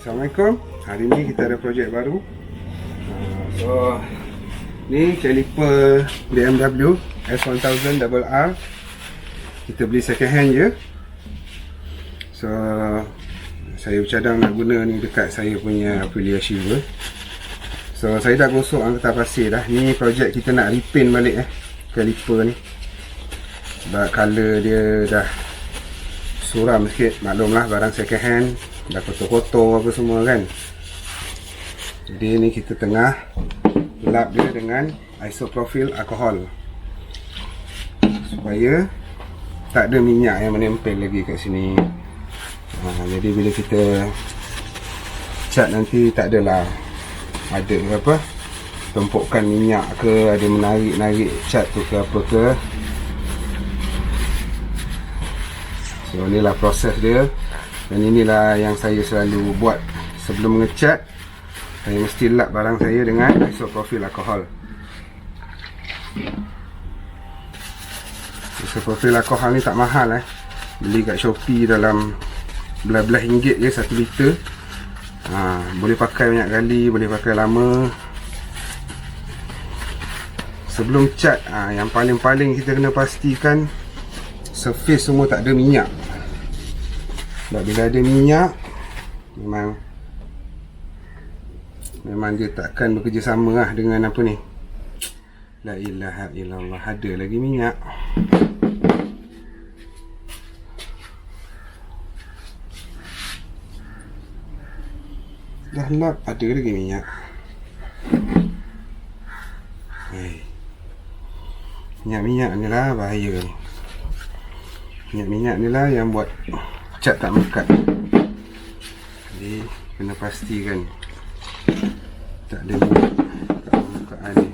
Assalamualaikum. Hari ni kita ada projek baru. So ni caliper BMW S1000RR. Kita beli second hand je. So saya bercadang nak guna ni dekat saya punya Aprilia Silver. So saya dah gosok angkatan pasir dah. Ni projek kita nak repaint balik caliper ni. Sebab colour dia dah suram sikit. Maklumlah barang second hand, dah kotor-kotor apa semua kan. Jadi ni kita tengah lap dia dengan isopropyl alkohol supaya tak ada minyak yang menempel lagi kat sini. Jadi bila kita cat nanti tak adalah ada apa tumpukan minyak ke, ada menarik-narik cat tu ke apa ke. So inilah proses dia. Dan inilah yang saya selalu buat sebelum ngecat. Saya mesti lap barang saya dengan isopropyl alkohol. Isopropyl alkohol ni tak mahal beli kat Shopee dalam belas-belas ringgit je 1 liter. Boleh pakai banyak kali, boleh pakai lama. Sebelum cat, yang paling-paling kita kena pastikan surface semua tak ada minyak. Sebab bila ada minyak, memang dia takkan bekerjasama dengan apa ni. La ilaha illallah, ada lagi minyak. Dah lap, ada lagi minyak. Minyak-minyak ni lah bahaya ni. Minyak-minyak ni lah yang buat cat tak mekat. Jadi kena pastikan tak ada minyak kat permukaan ni.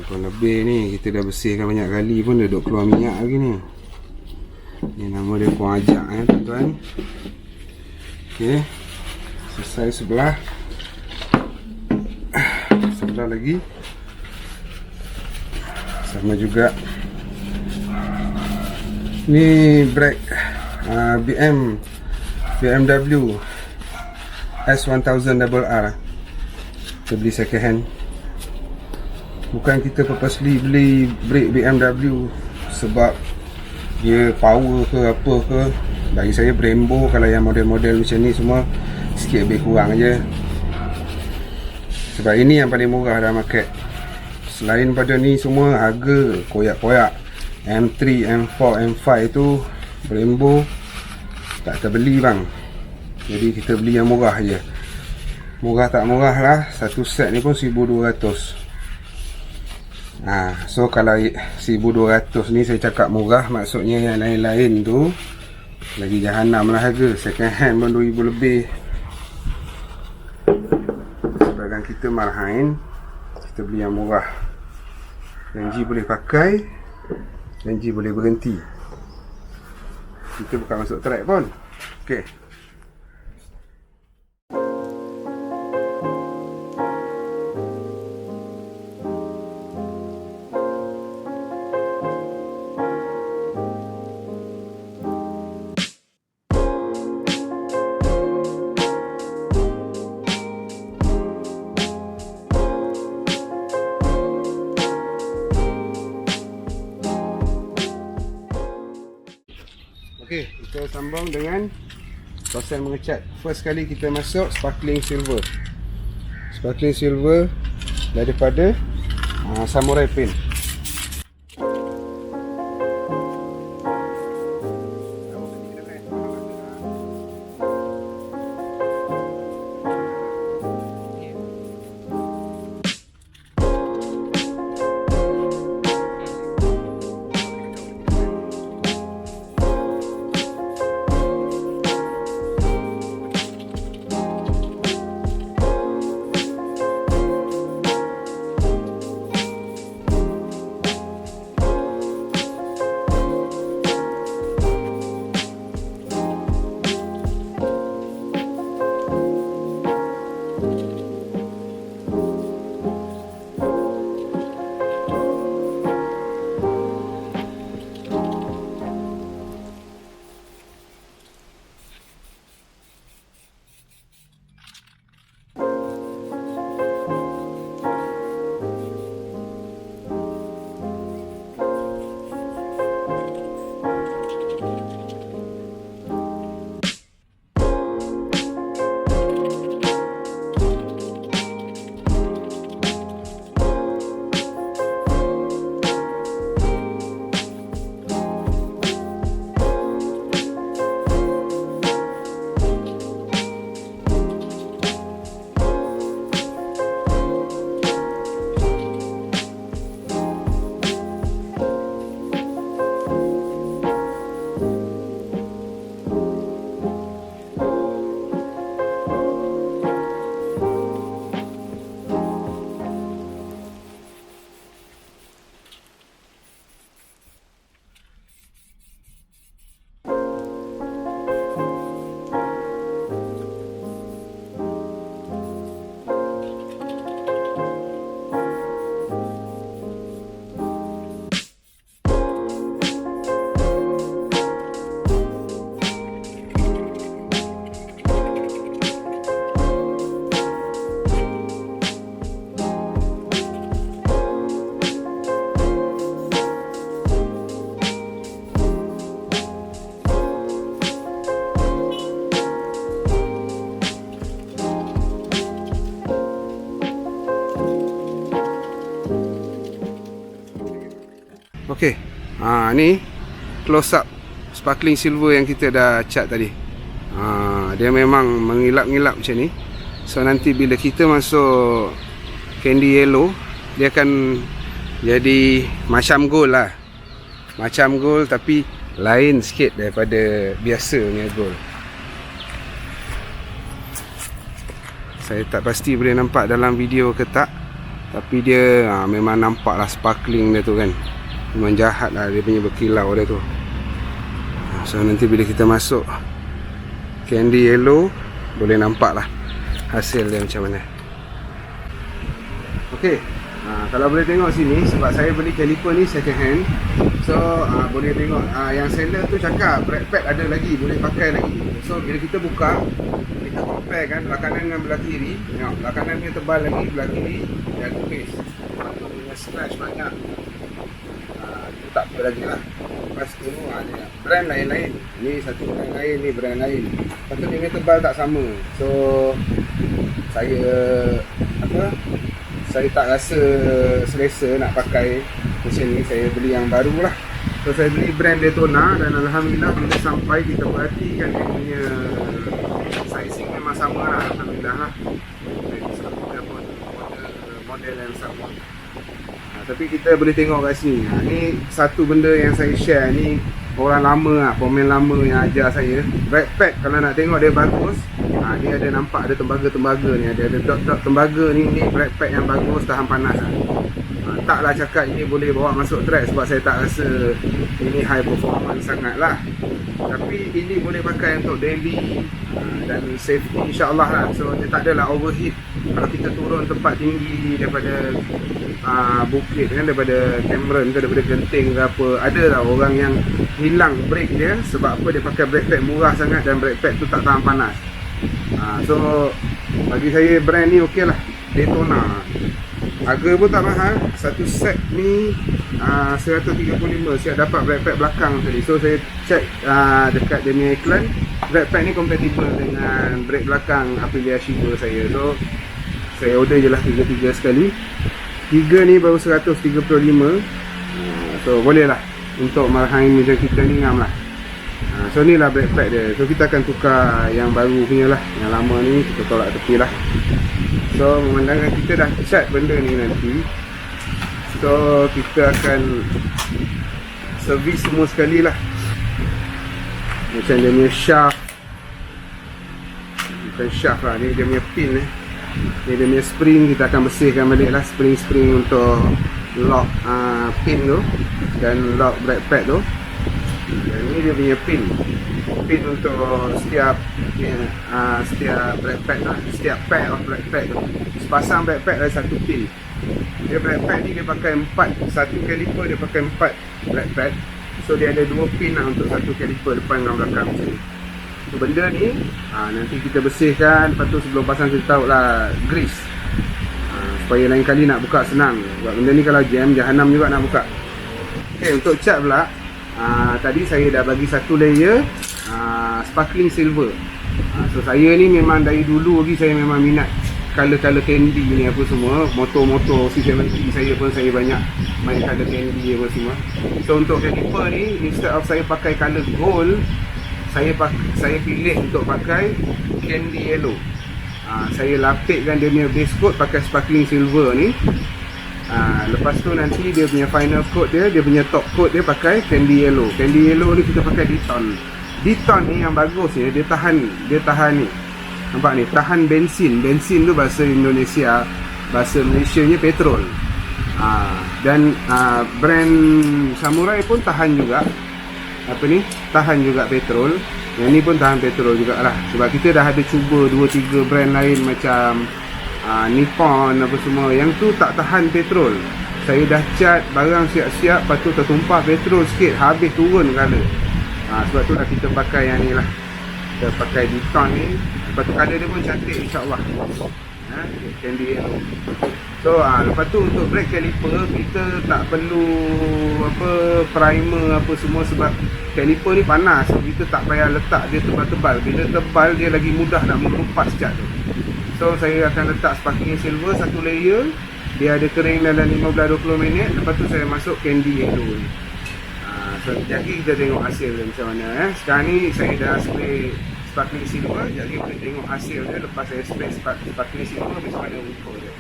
Kalau lebih ni, kita dah bersihkan banyak kali pun dia duk keluar minyak lagi ni. Ni nama dia kuang ajak tuan-tuan. Okey, selesai sebelah. Sebelah lagi sama juga. Ni brake BMW S1000RR. Kita beli second hand. Bukan kita purposely beli brake BMW sebab dia power ke apa ke. Bagi saya Brembo, kalau yang model-model macam ni semua sikit lebih kurang je. Sebab ini yang paling murah dalam market. Selain pada ni semua harga koyak-koyak. M3, M4, M5 tu Brembo tak terbeli bang. Jadi kita beli yang murah je. Murah tak murah lah, satu set ni pun 1200. So kalau 1200 ni saya cakap murah, maksudnya yang lain-lain tu lagi jahanam lah harga. Second hand pun 2000 lebih. Sebagai kita marhain, kita beli yang murah. Janji boleh pakai, janji boleh berhenti. Kita bukan masuk track pun. Okey. Okey, kita sambung dengan proses mengecat. First kali kita masuk sparkling silver. Sparkling silver daripada Samurai Paint. Okey. Ni close up sparkling silver yang kita dah cat tadi. Dia memang mengilap-ngilap macam ni. So nanti bila kita masuk candy yellow, dia akan jadi macam gold lah. Macam gold tapi lain sikit daripada biasanya gold. Saya tak pasti boleh nampak dalam video ke tak, tapi dia memang nampak lah sparkling dia tu kan. Memang jahat lah dia punya berkilau dia tu. So nanti bila kita masuk candy yellow, boleh nampak lah hasil dia macam mana. Okey, kalau boleh tengok sini, sebab saya beli caliper ni second hand. So boleh tengok yang seller tu cakap brake pad ada lagi, boleh pakai lagi. So bila kita buka, kita compare kan belah kanan dengan belah kiri. Tengok belah kanan dia tebal lagi, belah kiri dia tipis. Patut punya scratch banyak. Itu tak apa lagi lah. Lepas tu dia brand lain-lain. Ni satu brand lain, ni brand lain. Patut dia tebal tak sama. So saya tak rasa selesa nak pakai macam ni. Saya beli yang baru lah. So saya beli brand Daytona, dan alhamdulillah bila sampai kita perhatikan dia punya sizing memang sama lah, alhamdulillah lah. Kita pun model yang sama. Tapi kita boleh tengok kat sini. Ni satu benda yang saya share ni, orang lama lah, pemain lama yang ajar saya. Brake pad kalau nak tengok dia bagus, dia ada nampak ada tembaga-tembaga ni, ada dot-dot tembaga ni brake pad yang bagus, tahan panas lah. Taklah cakap ini boleh bawa masuk track, sebab saya tak rasa ini high performance sangat lah. Tapi ini boleh pakai untuk daily dan safety insyaAllah lah. So dia tak adalah overheat kalau kita turun tempat tinggi daripada bukit kan, daripada Cameron ke, daripada Genting ke apa. Ada lah orang yang hilang brake dia sebab apa, dia pakai brake pad murah sangat dan brake pad tu tak tahan panas. So bagi saya brand ni okey lah, Daytona. Harga pun tak mahal. Satu set ni 135. Siap dapat brake pad belakang tadi. So saya check dekat dia punya iklan, brake pad ni compatible dengan brake belakang Aprilia Shiva saya. So saya order je lah 3 sekali. 3 ni baru 135. So boleh lah untuk marhain macam kita ni, ngam lah. So ni lah brake pad dia. So kita akan tukar yang baru punya lah. Yang lama ni kita tolak tepi lah. So memandangkan kita dah cat benda ni nanti, so kita akan servis semua sekali lah. Macam dia punya shaft, bukan shaft lah, ni dia punya pin ni dia punya spring. Kita akan bersihkan balik lah spring-spring untuk lock pin tu dan lock brake pad tu. Dan ni dia punya pin untuk setiap brake pad lah, setiap pair of brake pad tu. Sepasang brake pad ada satu pin. Dia brake pad ni dia pakai 4, satu caliper dia pakai 4 brake pad. So dia ada 2 pin lah untuk satu caliper depan dan belakang macam ni. So benda ni nanti kita bersihkan. Lepas tu sebelum pasang kita taruh lah grease, supaya lain kali nak buka senang. Sebab benda ni kalau jam, jahanam juga nak buka. Okay, untuk cat pula, tadi saya dah bagi satu layer sparkling silver. So saya ni memang dari dulu lagi saya memang minat color-color candy ni apa semua. Motor-motor C70 saya pun saya banyak main color candy apa semua. So untuk caliper ni, instead of saya pakai color gold, saya pilih untuk pakai candy yellow. Saya lapikkan dia punya base coat pakai sparkling silver ni. Lepas tu nanti dia punya final coat dia punya top coat dia pakai candy yellow. Candy yellow ni kita pakai Deton. Deton ni yang bagus dia tahan ni. Nampak ni, tahan bensin. Bensin tu bahasa Indonesia, bahasa Malaysianya petrol. Dan brand Samurai pun tahan juga. Tahan juga petrol. Yang ni pun tahan petrol jugalah. Sebab kita dah ada cuba 2-3 brand lain macam Nippon apa semua, yang tu tak tahan petrol. Saya dah cat barang siap-siap, lepas tu tertumpah petrol sikit, habis turun colour. Sebab tu lah kita pakai yang ni lah. Kita pakai Deton ni. Lepas tu colour dia pun cantik insyaAllah. Candy yellow. So lepas tu untuk brake caliper kita tak perlu primer apa semua, sebab caliper ni panas. So kita tak payah letak dia tebal-tebal. Bila tebal dia lagi mudah nak mengelupas cat tu. So saya akan letak sparkling silver satu layer. Dia ada kering dalam 15-20 minit. Lepas tu saya masuk candy yellow ni. So jadi kita tengok hasil dia macam mana Sekarang ni saya dah spray sparkling silver. Jadi kita tengok hasil dia lepas saya spray sparkling silver macam mana rupa dia.